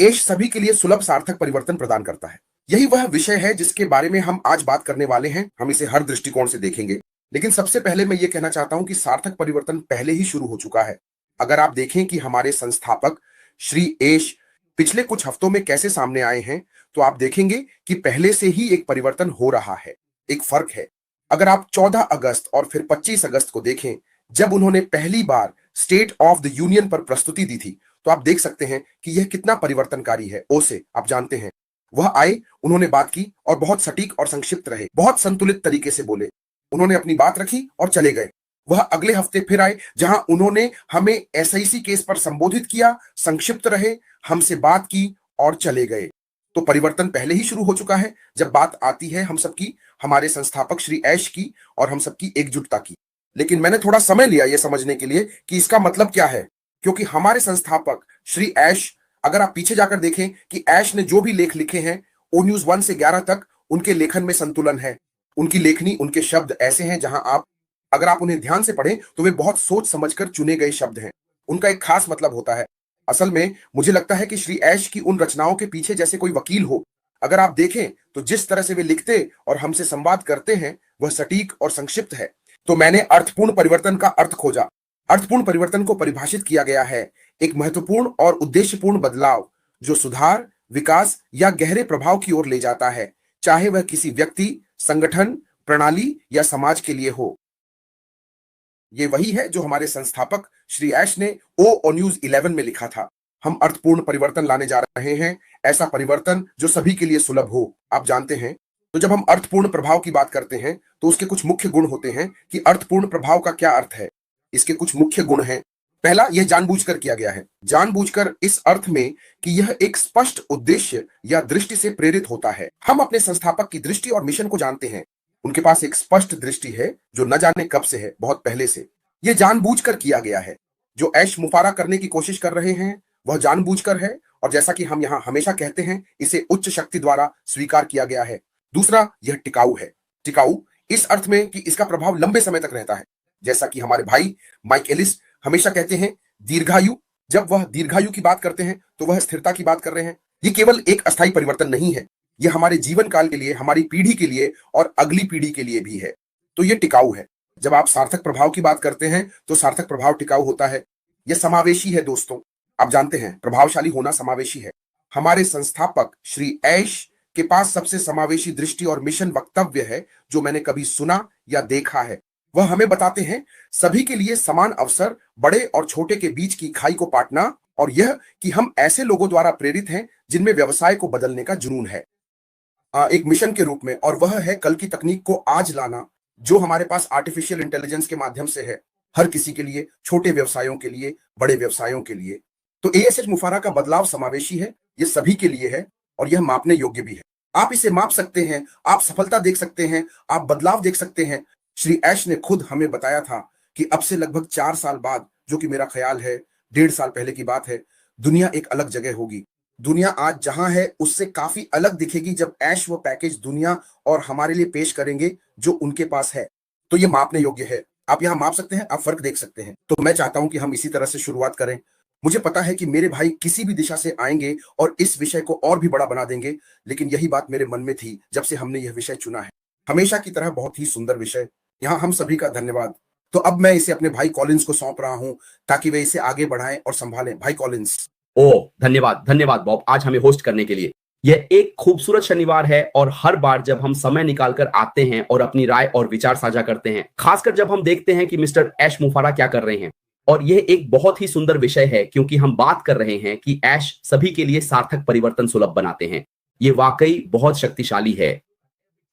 ऐश सभी के लिए सुलभ सार्थक परिवर्तन प्रदान करता है। यही वह विषय है जिसके बारे में हम आज बात करने वाले हैं। हम इसे हर दृष्टिकोण से देखेंगे, लेकिन सबसे पहले मैं ये कहना चाहता हूं कि सार्थक परिवर्तन पहले ही शुरू हो चुका है। अगर आप देखें कि हमारे संस्थापक श्री ऐश पिछले कुछ हफ्तों में कैसे सामने आए हैं, तो आप देखेंगे कि पहले से ही एक परिवर्तन हो रहा है। एक फर्क है। अगर आप 14 अगस्त और फिर 25 अगस्त को देखें, जब उन्होंने पहली बार स्टेट ऑफ द यूनियन पर प्रस्तुति दी थी, तो आप देख सकते हैं कि यह कितना परिवर्तनकारी है। ओ से आप जानते हैं, वह आए, उन्होंने बात की और बहुत सटीक और संक्षिप्त रहे, बहुत संतुलित तरीके से बोले। उन्होंने अपनी बात रखी और चले गए। वह अगले हफ्ते फिर आए, जहां उन्होंने हमें एसआईसी केस पर संबोधित किया, संक्षिप्त रहे, हमसे बात की और चले गए। तो परिवर्तन पहले ही शुरू हो चुका है जब बात आती है हम सबकी, हमारे संस्थापक श्री ऐश की और हम सबकी एकजुटता की। लेकिन मैंने थोड़ा समय लिया यह समझने के लिए कि इसका मतलब क्या है, क्योंकि हमारे संस्थापक श्री ऐश, अगर आप पीछे जाकर देखें कि ऐश ने जो भी लेख लिखे हैं, ओ न्यूज 1 से 11 तक, उनके लेखन में संतुलन है। उनकी लेखनी, उनके शब्द ऐसे हैं जहां अगर आप उन्हें ध्यान से पढ़ें तो वे बहुत सोच समझकर चुने गए शब्द हैं। उनका एक खास मतलब होता है। असल में मुझे लगता है कि श्री ऐश की उन रचनाओं के पीछे जैसे कोई वकील हो। अगर आप देखें तो जिस तरह से वे लिखते और हमसे संवाद करते हैं, वह सटीक और संक्षिप्त है। तो मैंने अर्थपूर्ण परिवर्तन का अर्थ खोजा। अर्थपूर्ण परिवर्तन को परिभाषित किया गया है एक महत्वपूर्ण और उद्देश्यपूर्ण बदलाव जो सुधार, विकास या गहरे प्रभाव की ओर ले जाता है, चाहे वह किसी व्यक्ति, संगठन, प्रणाली या समाज के लिए हो। ये वही है जो हमारे संस्थापक श्री ऐश ने ओ न्यूज 11 में लिखा था। हम अर्थपूर्ण परिवर्तन लाने जा रहे हैं, ऐसा परिवर्तन जो सभी के लिए सुलभ हो। आप जानते हैं, तो जब हम अर्थपूर्ण प्रभाव की बात करते हैं तो उसके कुछ मुख्य गुण होते हैं कि अर्थपूर्ण प्रभाव का क्या अर्थ है। इसके कुछ मुख्य गुण हैं। पहला, यह जानबूझकर किया गया है। जानबूझकर इस अर्थ में कि यह एक स्पष्ट उद्देश्य या दृष्टि से प्रेरित होता है। हम अपने संस्थापक की दृष्टि और मिशन को जानते हैं। उनके पास एक स्पष्ट दृष्टि है जो न जाने कब से है, बहुत पहले से। यह जानबूझकर किया गया है। जो ऐश मुफारा करने की कोशिश कर रहे हैं वह जानबूझकर है, और जैसा कि हम यहां हमेशा कहते हैं, इसे उच्च शक्ति द्वारा स्वीकार किया गया है। दूसरा, यह टिकाऊ है। टिकाऊ इस अर्थ में कि इसका प्रभाव लंबे समय तक रहता है। जैसा कि हमारे भाई माइक एलिस हमेशा कहते हैं, दीर्घायु। जब वह दीर्घायु की बात करते हैं तो वह स्थिरता की बात कर रहे हैं। ये केवल एक अस्थायी परिवर्तन नहीं है, यह हमारे जीवन काल के लिए, हमारी पीढ़ी के लिए और अगली पीढ़ी के लिए भी है। तो यह टिकाऊ है। जब आप सार्थक प्रभाव की बात करते हैं तो सार्थक प्रभाव टिकाऊ होता है। यह समावेशी है दोस्तों। आप जानते हैं, प्रभावशाली होना समावेशी है। हमारे संस्थापक श्री ऐश के पास सबसे समावेशी दृष्टि और मिशन वक्तव्य है जो मैंने कभी सुना या देखा है। वह हमें बताते हैं सभी के लिए समान अवसर, बड़े और छोटे के बीच की खाई को पाटना, और यह कि हम ऐसे लोगों द्वारा प्रेरित हैं जिनमें व्यवसाय को बदलने का जुनून है, एक मिशन के रूप में। और वह है कल की तकनीक को आज लाना, जो हमारे पास आर्टिफिशियल इंटेलिजेंस के माध्यम से है, हर किसी के लिए, छोटे व्यवसायों के लिए, बड़े व्यवसायों के लिए। तो एएसएच मुफारा का बदलाव समावेशी है, यह सभी के लिए है और यह मापने योग्य भी है। आप इसे माप सकते हैं, आप सफलता देख सकते हैं, आप बदलाव देख सकते हैं। श्री ऐश ने खुद हमें बताया था कि अब से लगभग 4 साल बाद, जो कि मेरा ख्याल है 1.5 साल पहले की बात है, दुनिया एक अलग जगह होगी। दुनिया आज जहां है उससे काफी अलग दिखेगी जब ऐश वो पैकेज दुनिया और हमारे लिए पेश करेंगे जो उनके पास है। तो ये मापने योग्य है। आप यहां माप सकते हैं, आप फर्क देख सकते हैं। तो मैं चाहता हूं कि हम इसी तरह से शुरुआत करें। मुझे पता है कि मेरे भाई किसी भी दिशा से आएंगे और इस विषय को और भी बड़ा बना देंगे, लेकिन यही बात मेरे मन में थी जब से हमने यह विषय चुना है। हमेशा की तरह बहुत ही सुंदर विषय। यहाँ हम सभी का धन्यवाद। तो अब मैं इसे अपने भाई कॉलिंस को सौंप रहा हूं ताकि वे इसे आगे बढ़ाएं और संभालें। भाई कॉलिंस। धन्यवाद धन्यवाद बॉब, आज हमें होस्ट करने के लिए। यह एक खूबसूरत शनिवार है और हर बार जब हम समय निकालकर आते हैं और अपनी राय और विचार साझा करते हैं, खासकर जब हम देखते हैं कि मिस्टर ऐश मुफारा क्या कर रहे हैं। और यह एक बहुत ही सुंदर विषय है क्योंकि हम बात कर रहे हैं कि ऐश सभी के लिए सार्थक परिवर्तन सुलभ बनाते हैं। ये वाकई बहुत शक्तिशाली है।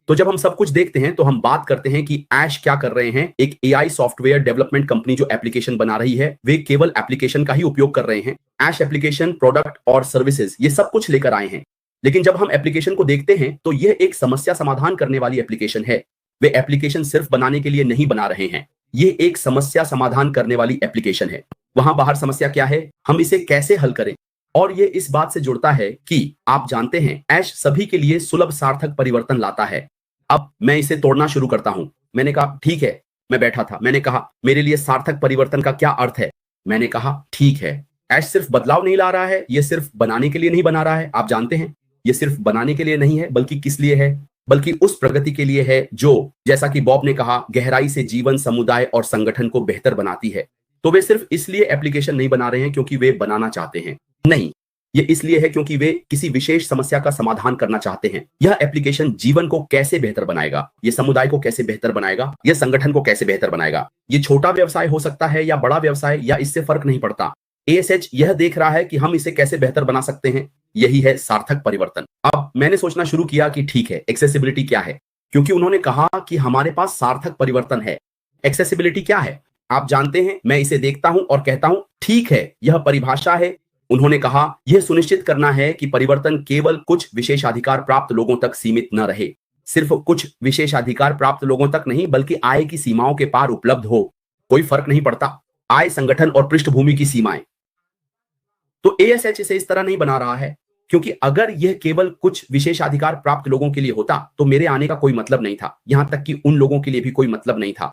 तो जब हम सब कुछ देखते हैं तो हम बात करते हैं कि ऐश क्या कर रहे हैं। एक एआई सॉफ्टवेयर डेवलपमेंट कंपनी जो एप्लीकेशन बना रही है, वे केवल एप्लीकेशन का ही उपयोग कर रहे हैं। ऐश एप्लीकेशन, प्रोडक्ट और सर्विसेज ये सब कुछ लेकर आए हैं। लेकिन जब हम एप्लीकेशन को देखते हैं तो यह एक समस्या समाधान करने वाली एप्लीकेशन है। वे एप्लीकेशन सिर्फ बनाने के लिए नहीं बना रहे हैं, ये एक समस्या समाधान करने वाली एप्लीकेशन है। वहां बाहर समस्या क्या है, हम इसे कैसे हल करें, और ये इस बात से जुड़ता है कि आप जानते हैं ऐश सभी के लिए सुलभ सार्थक परिवर्तन लाता है। अब मैं इसे तोड़ना शुरू करता हूं। मैंने कहा ठीक है, मैं बैठा था, मैंने कहा मेरे लिए सार्थक परिवर्तन का क्या अर्थ है। मैंने कहा ठीक है, ऐश सिर्फ बदलाव नहीं ला रहा है, ये सिर्फ बनाने के लिए नहीं बना रहा है। आप जानते हैं, ये सिर्फ बनाने के लिए नहीं है, बल्कि किस लिए है? बल्कि उस प्रगति के लिए है जो, जैसा कि बॉब ने कहा, गहराई से जीवन, समुदाय और संगठन को बेहतर बनाती है। तो वे सिर्फ इसलिए एप्लीकेशन नहीं बना रहे हैं क्योंकि वे बनाना चाहते हैं, नहीं, ये इसलिए है क्योंकि वे किसी विशेष समस्या का समाधान करना चाहते हैं। यह एप्लीकेशन जीवन को कैसे बेहतर बनाएगा, ये समुदाय को कैसे बेहतर बनाएगा, यह संगठन को कैसे बेहतर बनाएगा। ये छोटा व्यवसाय हो सकता है या बड़ा व्यवसाय, या इससे फर्क नहीं पड़ता। एएसएच यह देख रहा है कि हम इसे कैसे बेहतर बना सकते हैं। यही है सार्थक परिवर्तन। अब मैंने सोचना शुरू किया कि ठीक है, एक्सेसिबिलिटी क्या है, क्योंकि उन्होंने कहा कि हमारे पास सार्थक परिवर्तन है। एक्सेसिबिलिटी क्या है? आप जानते हैं, मैं इसे देखता हूं और कहता हूं, ठीक है, यह परिभाषा है। उन्होंने कहा, यह सुनिश्चित करना है कि परिवर्तन केवल कुछ विशेषाधिकार प्राप्त लोगों तक सीमित न रहे। सिर्फ कुछ विशेषाधिकार प्राप्त लोगों तक नहीं, बल्कि आय की सीमाओं के पार उपलब्ध हो। कोई फर्क नहीं पड़ता, आय, संगठन और पृष्ठभूमि की सीमाएं। तो एएसएच इसे इस तरह नहीं बना रहा है, क्योंकि अगर यह केवल कुछ विशेषाधिकार प्राप्त लोगों के लिए होता तो मेरे आने का कोई मतलब नहीं था, यहां तक कि उन लोगों के लिए भी कोई मतलब नहीं था।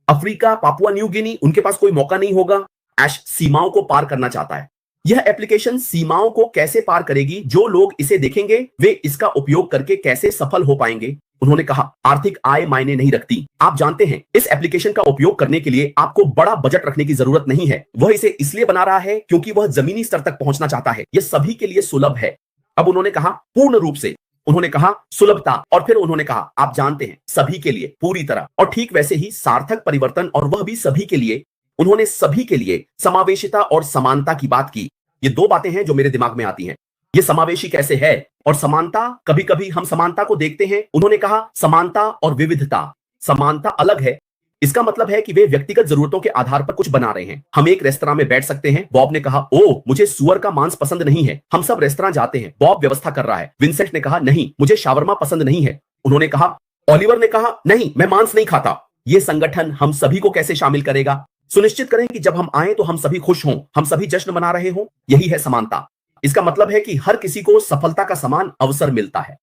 अफ्रीका, पापुआ न्यू गिनी, उनके पास कोई मौका नहीं होगा। ऐश सीमाओं को पार करना चाहता है। यह एप्लीकेशन सीमाओं को कैसे पार करेगी? जो लोग इसे देखेंगे वे इसका उपयोग करके कैसे सफल हो पाएंगे? उन्होंने कहा, आर्थिक आय मायने नहीं रखती। आप जानते हैं, इस एप्लीकेशन का उपयोग करने के लिए आपको बड़ा बजट रखने की जरूरत नहीं है। वह इसे इसलिए बना रहा है क्योंकि वह जमीनी स्तर तक पहुंचना चाहता है। यह सभी के लिए सुलभ है। अब उन्होंने कहा, पूर्ण रूप से। उन्होंने कहा सुलभता, और फिर उन्होंने कहा, आप जानते हैं, सभी के लिए, पूरी तरह। और ठीक वैसे ही सार्थक परिवर्तन, और वह भी सभी के लिए। उन्होंने सभी के लिए समावेशिता और समानता की बात की। ये दो बातें हैं जो मेरे दिमाग में आती हैं। ये समावेशी कैसे है और समानता, कभी कभी हम समानता को देखते हैं। उन्होंने कहा, समानता और विविधता। समानता अलग है, इसका मतलब है कि वे व्यक्तिगत जरूरतों के आधार पर कुछ बना रहे हैं। हम एक रेस्तरां में बैठ सकते हैं। बॉब ने कहा, ओह, मुझे सुअर का मांस पसंद नहीं है। हम सब रेस्तरां जाते हैं। बॉब व्यवस्था कर रहा है। विंसेंट ने कहा, नहीं, मुझे शावरमा पसंद नहीं है। उन्होंने कहा, ओलिवर ने कहा, नहीं, मैं मांस नहीं खाता। ये संगठन हम सभी को कैसे शामिल करेगा? सुनिश्चित करें कि जब हम आए तो हम सभी खुश हों, हम सभी जश्न मना रहे हों। यही है समानता। इसका मतलब है कि हर किसी को सफलता का समान अवसर मिलता है।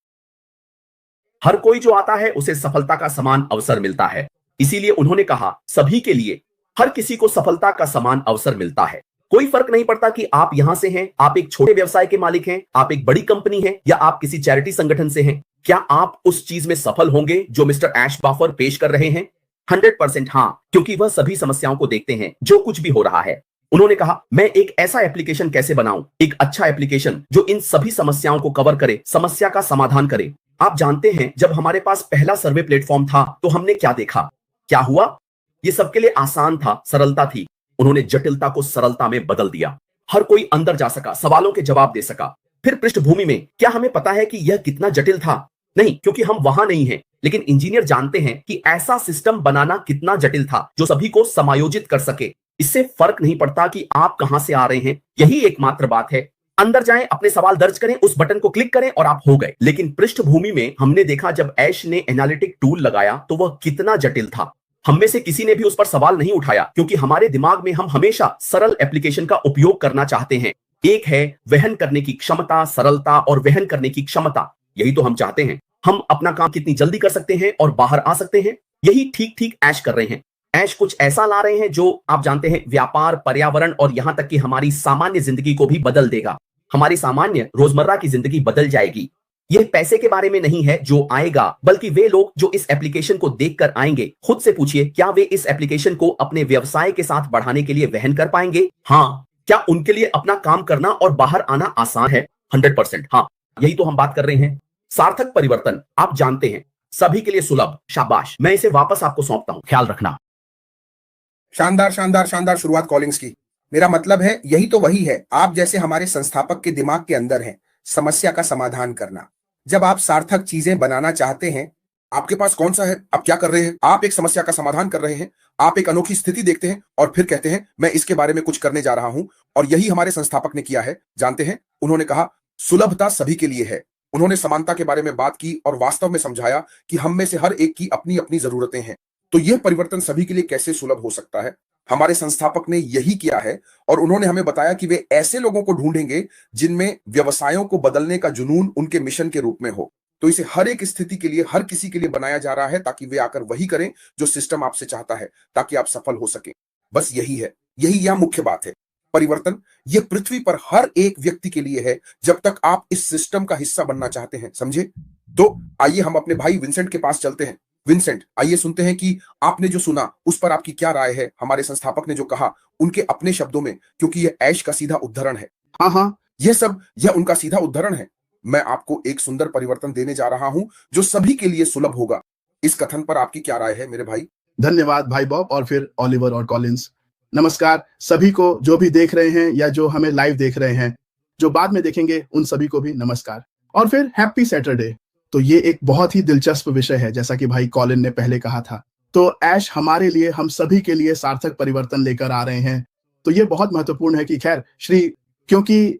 हर कोई जो आता है उसे सफलता का समान अवसर मिलता है। इसीलिए उन्होंने कहा, सभी के लिए, हर किसी को सफलता का समान अवसर मिलता है। कोई फर्क नहीं पड़ता कि आप यहां से हैं, आप एक छोटे व्यवसाय के मालिक हैं, आप एक बड़ी कंपनी हैं, या आप किसी चैरिटी संगठन से हैं। क्या आप उस चीज में सफल होंगे जो मिस्टर ऐश बाफर पेश कर रहे हैं? 100% हां, क्योंकि वह सभी समस्याओं को देखते हैं जो कुछ भी हो रहा है। उन्होंने कहा, मैं एक ऐसा एप्लीकेशन कैसे बनाऊं, एक अच्छा एप्लीकेशन जो इन सभी समस्याओं को कवर करे, समस्या का समाधान करे। आप जानते हैं, जब हमारे पास पहला सर्वे प्लेटफॉर्म था तो हमने क्या देखा? क्या हुआ? ये सबके लिए आसान था, सरलता थी। उन्होंने जटिलता को सरलता में बदल दिया। हर कोई अंदर जा सका, सवालों के जवाब दे सका। फिर पृष्ठभूमि में, क्या हमें पता है कि यह कितना जटिल था? नहीं, क्योंकि हम वहां नहीं हैं, लेकिन इंजीनियर जानते हैं कि ऐसा सिस्टम बनाना कितना जटिल था जो सभी को समायोजित कर सके। इससे फर्क नहीं पड़ता कि आप कहां से आ रहे हैं, यही एकमात्र बात है। अंदर जाएं, अपने सवाल दर्ज करें, उस बटन को क्लिक करें और आप हो गए। लेकिन पृष्ठभूमि में हमने देखा, जब ऐश ने एनालिटिक टूल लगाया तो वह कितना जटिल था। हम में से किसी ने भी उस पर सवाल नहीं उठाया, क्योंकि हमारे दिमाग में हम हमेशा सरल एप्लीकेशन का उपयोग करना चाहते हैं। एक है वहन करने की क्षमता, सरलता और वहन करने की क्षमता। यही तो हम चाहते हैं। हम अपना काम कितनी जल्दी कर सकते हैं और बाहर आ सकते हैं। यही ठीक ठीक ऐश कर रहे हैं। ऐश कुछ ऐसा ला रहे हैं जो, आप जानते हैं, व्यापार, पर्यावरण और यहां तक कि हमारी सामान्य जिंदगी को भी बदल देगा। हमारी सामान्य रोजमर्रा की जिंदगी बदल जाएगी। यह पैसे के बारे में नहीं है जो आएगा, बल्कि वे लोग जो इस एप्लीकेशन को देखकर आएंगे। खुद से पूछिए, क्या वे इस एप्लीकेशन को अपने व्यवसाय के साथ बढ़ाने के लिए वहन कर पाएंगे? हाँ। क्या उनके लिए अपना काम करना और बाहर आना आसान है? 100%। हाँ, यही तो हम बात कर रहे हैं। सार्थक परिवर्तन, आप जानते हैं, सभी के लिए सुलभ। शाबाश, मैं इसे वापस आपको सौंपता हूं, ख्याल रखना। शानदार शानदार शानदार शुरुआत कॉलिंग्स की। मेरा मतलब है, यही तो वही है, आप जैसे हमारे संस्थापक के दिमाग के अंदर है, समस्या का समाधान करना। जब आप सार्थक चीजें बनाना चाहते हैं, आपके पास कौन सा है? आप क्या कर रहे हैं? आप एक समस्या का समाधान कर रहे हैं। आप एक अनोखी स्थिति देखते हैं और फिर कहते हैं, मैं इसके बारे में कुछ करने जा रहा हूं। और यही हमारे संस्थापक ने किया है। जानते हैं, उन्होंने कहा, सुलभता सभी के लिए है। उन्होंने समानता के बारे में बात की और वास्तव में समझाया कि हम में से हर एक की अपनी अपनी जरूरतें हैं। तो यह परिवर्तन सभी के लिए कैसे सुलभ हो सकता है? हमारे संस्थापक ने यही किया है, और उन्होंने हमें बताया कि वे ऐसे लोगों को ढूंढेंगे जिनमें व्यवसायों को बदलने का जुनून उनके मिशन के रूप में हो। तो इसे हर एक स्थिति के लिए, हर किसी के लिए बनाया जा रहा है, ताकि वे आकर वही करें जो सिस्टम आपसे चाहता है, ताकि आप सफल हो सकें। बस यही है, यही यहां मुख्य बात है। परिवर्तन ये पृथ्वी पर हर एक व्यक्ति के लिए है, जब तक आप इस सिस्टम का हिस्सा बनना चाहते हैं, समझे? तो आइए हम अपने भाई विंसेंट के पास चलते हैं। विंसेंट, आइए सुनते हैं कि आपने जो सुना उस पर आपकी क्या राय है? हमारे संस्थापक ने जो कहा उनके अपने शब्दों में, क्योंकि ये ऐश का सीधा उद्धरण है। हाँ हाँ, यह उनका सीधा उद्धरण है। मैं आपको एक सुंदर परिवर्तन देने जा रहा हूं जो सभी के लिए सुलभ होगा। इस कथन पर आपकी क्या राय है मेरे भाई? धन्यवाद भाई बॉब और फिर ओलिवर और कॉलिंस। नमस्कार सभी को जो भी देख रहे हैं या जो हमें लाइव देख रहे हैं, जो बाद में देखेंगे उन सभी को भी नमस्कार और फिर हैप्पी सैटरडे। तो ये एक बहुत ही दिलचस्प विषय है, जैसा कि भाई कॉलिन ने पहले कहा था। तो ऐश हमारे लिए, हम सभी के लिए सार्थक परिवर्तन लेकर आ रहे हैं। तो ये बहुत महत्वपूर्ण है कि खैर क्योंकि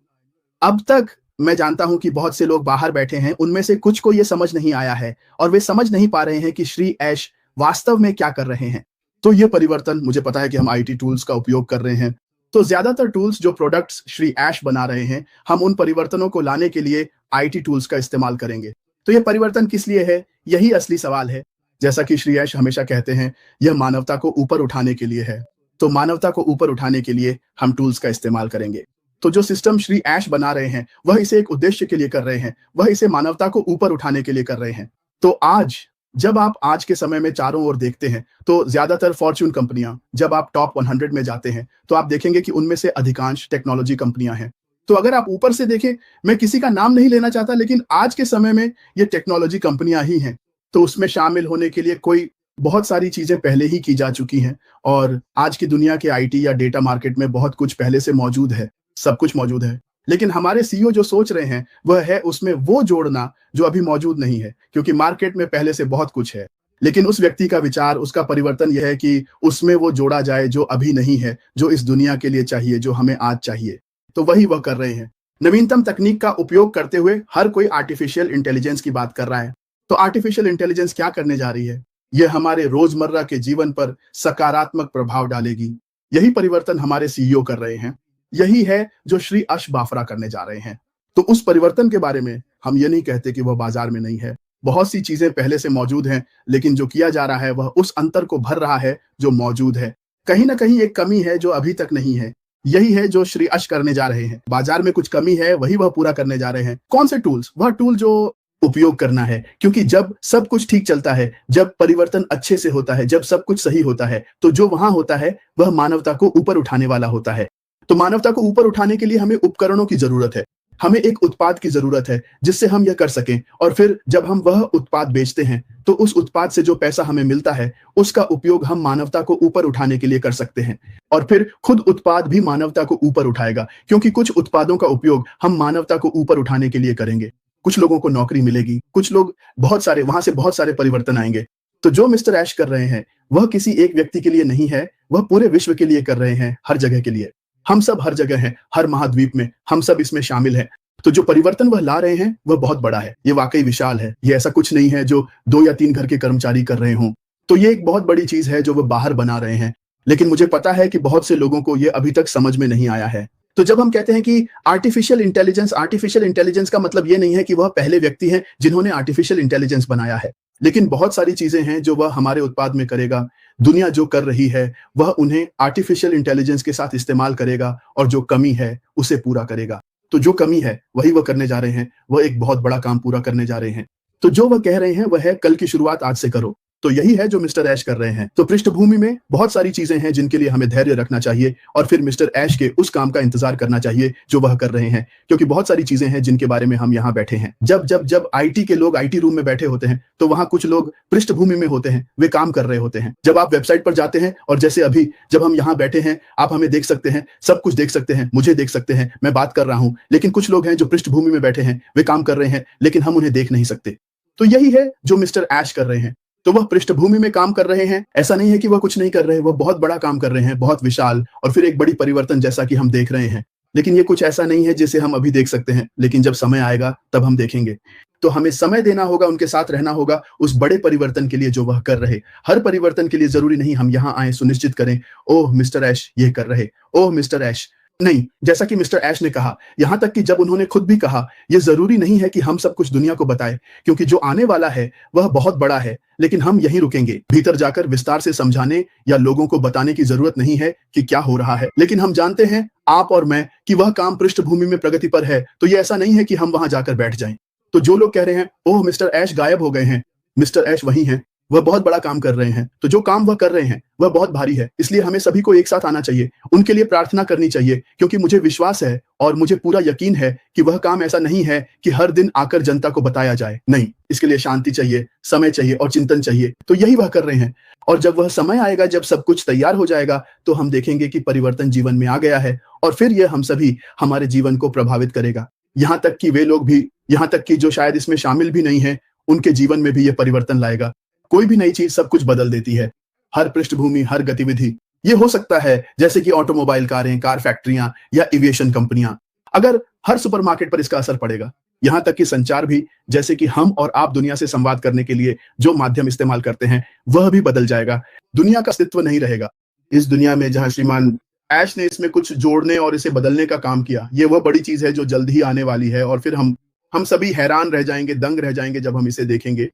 अब तक मैं जानता हूं कि बहुत से लोग बाहर बैठे हैं, उनमें से कुछ को ये समझ नहीं आया है और वे समझ नहीं पा रहे हैं कि श्री ऐश वास्तव में क्या कर रहे हैं। तो ये परिवर्तन, मुझे पता है कि हम आईटी टूल्स का उपयोग कर रहे हैं, तो ज्यादातर टूल्स जो प्रोडक्ट्स श्री ऐश बना रहे हैं, हम उन परिवर्तनों को लाने के लिए आईटी टूल्स का इस्तेमाल करेंगे। तो ये परिवर्तन किस लिए है, यही असली सवाल है। जैसा कि श्री ऐश हमेशा कहते हैं, यह मानवता को ऊपर उठाने के लिए है। तो मानवता को ऊपर उठाने के लिए हम टूल्स का इस्तेमाल करेंगे। तो जो सिस्टम श्री ऐश बना रहे हैं, वह इसे एक उद्देश्य के लिए कर रहे हैं, वह इसे मानवता को ऊपर उठाने के लिए कर रहे हैं। तो आज जब आप आज के समय में चारों ओर देखते हैं, तो ज्यादातर फॉर्च्यून कंपनियां, जब आप टॉप 100 में जाते हैं, तो आप देखेंगे कि उनमें से अधिकांश टेक्नोलॉजी कंपनियां हैं। तो अगर आप ऊपर से देखें, मैं किसी का नाम नहीं लेना चाहता, लेकिन आज के समय में ये टेक्नोलॉजी कंपनियां ही हैं। तो उसमें शामिल होने के लिए बहुत सारी चीजें पहले ही की जा चुकी हैं और आज की दुनिया के आईटी या डेटा मार्केट में बहुत कुछ पहले से मौजूद है, सब कुछ मौजूद है। लेकिन हमारे सीईओ जो सोच रहे हैं, वह है उसमें वो जोड़ना जो अभी मौजूद नहीं है, क्योंकि मार्केट में पहले से बहुत कुछ है। लेकिन उस व्यक्ति का विचार, उसका परिवर्तन यह है कि उसमें वो जोड़ा जाए जो अभी नहीं है, जो इस दुनिया के लिए चाहिए, जो हमें आज चाहिए। तो वही वह कर रहे हैं। नवीनतम तकनीक का उपयोग करते हुए हर कोई आर्टिफिशियल इंटेलिजेंस की बात कर रहा है। तो आर्टिफिशियल इंटेलिजेंस क्या करने जा रही है? यह हमारे रोजमर्रा के जीवन पर सकारात्मक प्रभाव डालेगी। यही परिवर्तन हमारे सीईओ कर रहे हैं। यही है जो श्री अश बाफरा करने जा रहे हैं। तो उस परिवर्तन के बारे में हम ये नहीं कहते कि वह बाजार में नहीं है। बहुत सी चीजें पहले से मौजूद हैं, लेकिन जो किया जा रहा है वह उस अंतर को भर रहा है जो मौजूद है। कहीं ना कहीं एक कमी है जो अभी तक नहीं है। यही है जो श्री अश करने जा रहे हैं। बाजार में कुछ कमी है, वही वह पूरा करने जा रहे हैं। कौन से टूल्स? वह टूल जो उपयोग करना है, क्योंकि जब सब कुछ ठीक चलता है, जब परिवर्तन अच्छे से होता है, जब सब कुछ सही होता है, तो जो वहां होता है वह मानवता को ऊपर उठाने वाला होता है। तो मानवता को ऊपर उठाने के लिए हमें उपकरणों की जरूरत है, हमें एक उत्पाद की जरूरत है जिससे हम यह कर सकें। और फिर जब हम वह उत्पाद बेचते हैं, तो उस उत्पाद से जो पैसा हमें मिलता है, उसका उपयोग हम मानवता को ऊपर उठाने के लिए कर सकते हैं। और फिर खुद उत्पाद भी मानवता को ऊपर उठाएगा, क्योंकि कुछ उत्पादों का उपयोग हम मानवता को ऊपर उठाने के लिए करेंगे। कुछ लोगों को नौकरी मिलेगी, कुछ लोग वहां से बहुत सारे परिवर्तन आएंगे। तो जो मिस्टर ऐश कर रहे हैं, वह किसी एक व्यक्ति के लिए नहीं है, वह पूरे विश्व के लिए कर रहे हैं, हर जगह के लिए। हम सब हर जगह हैं, हर महाद्वीप में हम सब इसमें शामिल हैं। तो जो परिवर्तन वह ला रहे हैं, वह बहुत बड़ा है। ये वाकई विशाल है। ये ऐसा कुछ नहीं है जो 2 या 3 घर के कर्मचारी कर रहे हों। तो ये एक बहुत बड़ी चीज है जो वह बाहर बना रहे हैं। लेकिन मुझे पता है कि बहुत से लोगों को ये अभी तक समझ में नहीं आया है। तो जब हम कहते हैं कि आर्टिफिशियल इंटेलिजेंस का मतलब ये नहीं है कि वह पहले व्यक्ति हैं जिन्होंने आर्टिफिशियल इंटेलिजेंस बनाया है। लेकिन बहुत सारी चीजें हैं जो वह हमारे उत्पाद में करेगा। दुनिया जो कर रही है, वह उन्हें आर्टिफिशियल इंटेलिजेंस के साथ इस्तेमाल करेगा और जो कमी है उसे पूरा करेगा। तो जो कमी है वही वह करने जा रहे हैं। वह एक बहुत बड़ा काम पूरा करने जा रहे हैं। तो जो वह कह रहे हैं वह है, कल की शुरुआत आज से करो। तो यही है जो मिस्टर ऐश कर रहे हैं। तो पृष्ठभूमि में बहुत सारी चीजें हैं जिनके लिए हमें धैर्य रखना चाहिए और फिर मिस्टर ऐश के उस काम का इंतजार करना चाहिए जो वह कर रहे हैं, क्योंकि बहुत सारी चीजें हैं जिनके बारे में हम यहाँ बैठे हैं। जब आईटी के लोग आईटी रूम में बैठे होते हैं, तो वहां कुछ लोग पृष्ठभूमि में होते हैं, वे काम कर रहे होते हैं। जब आप वेबसाइट पर जाते हैं, और जैसे अभी जब हम यहाँ बैठे हैं, आप हमें देख सकते हैं, सब कुछ देख सकते हैं, मुझे देख सकते हैं, मैं बात कर रहा हूँ। लेकिन कुछ लोग हैं जो पृष्ठभूमि में बैठे हैं, वे काम कर रहे हैं, लेकिन हम उन्हें देख नहीं सकते। तो यही है जो मिस्टर ऐश कर रहे हैं। तो वह पृष्ठभूमि में काम कर रहे हैं। ऐसा नहीं है कि वह कुछ नहीं कर रहे हैं, वह बहुत बड़ा काम कर रहे हैं, बहुत विशाल और फिर एक बड़ी परिवर्तन जैसा कि हम देख रहे हैं। लेकिन ये कुछ ऐसा नहीं है जिसे हम अभी देख सकते हैं, लेकिन जब समय आएगा तब हम देखेंगे। तो हमें समय देना होगा, उनके साथ रहना होगा उस बड़े परिवर्तन के लिए जो वह कर रहे। हर परिवर्तन के लिए जरूरी नहीं हम यहाँ आए सुनिश्चित करें, ओह मिस्टर ऐश ये कर रहे, ओह मिस्टर ऐश नहीं, जैसा कि मिस्टर ऐश ने कहा, यहां तक कि जब उन्होंने खुद भी कहा, यह जरूरी नहीं है कि हम सब कुछ दुनिया को बताएं, क्योंकि जो आने वाला है वह बहुत बड़ा है, लेकिन हम यहीं रुकेंगे। भीतर जाकर विस्तार से समझाने या लोगों को बताने की जरूरत नहीं है कि क्या हो रहा है, लेकिन हम जानते हैं, आप और मैं, कि वह काम पृष्ठभूमि में प्रगति पर है। तो यह ऐसा नहीं है कि हम वहां जाकर बैठ जाएं। तो जो लोग कह रहे हैं, ओह मिस्टर ऐश गायब हो गए हैं, मिस्टर ऐश वही हैं, वह बहुत बड़ा काम कर रहे हैं। तो जो काम वह कर रहे हैं वह बहुत भारी है, इसलिए हमें सभी को एक साथ आना चाहिए, उनके लिए प्रार्थना करनी चाहिए, क्योंकि मुझे विश्वास है और मुझे पूरा यकीन है कि वह काम ऐसा नहीं है कि हर दिन आकर जनता को बताया जाए। नहीं, इसके लिए शांति चाहिए, समय चाहिए और चिंतन चाहिए। तो यही वह कर रहे हैं। और जब वह समय आएगा, जब सब कुछ तैयार हो जाएगा, तो हम देखेंगे कि परिवर्तन जीवन में आ गया है, और फिर यह हम सभी हमारे जीवन को प्रभावित करेगा। यहां तक कि वे लोग भी, यहां तक कि जो शायद इसमें शामिल भी नहीं है, उनके जीवन में भी यह परिवर्तन लाएगा। कोई भी नई चीज सब कुछ बदल देती है, हर पृष्ठभूमि, हर गतिविधि। ये हो सकता है जैसे कि ऑटोमोबाइल कारें, कार फैक्ट्रियां या एविएशन कंपनियां। अगर हर सुपरमार्केट पर इसका असर पड़ेगा, यहां तक कि संचार भी, जैसे कि हम और आप दुनिया से संवाद करने के लिए जो माध्यम इस्तेमाल करते हैं, वह भी बदल जाएगा। दुनिया का अस्तित्व नहीं रहेगा इस दुनिया में जहां श्रीमान ऐश ने इसमें कुछ जोड़ने और इसे बदलने का काम किया। ये वह बड़ी चीज है जो जल्द ही आने वाली है, और फिर हम सभी हैरान रह जाएंगे, दंग रह जाएंगे जब हम इसे देखेंगे।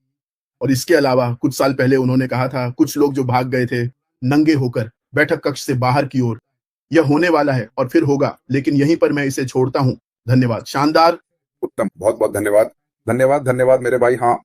और इसके अलावा कुछ साल पहले उन्होंने कहा था, कुछ लोग जो भाग गए थे नंगे होकर बैठक कक्ष से बाहर की ओर, यह होने वाला है और फिर होगा, लेकिन यहीं पर मैं इसे छोड़ता हूं। धन्यवाद। शानदार। उत्तम, बहुत बहुत धन्यवाद। धन्यवाद धन्यवाद मेरे भाई। हाँ,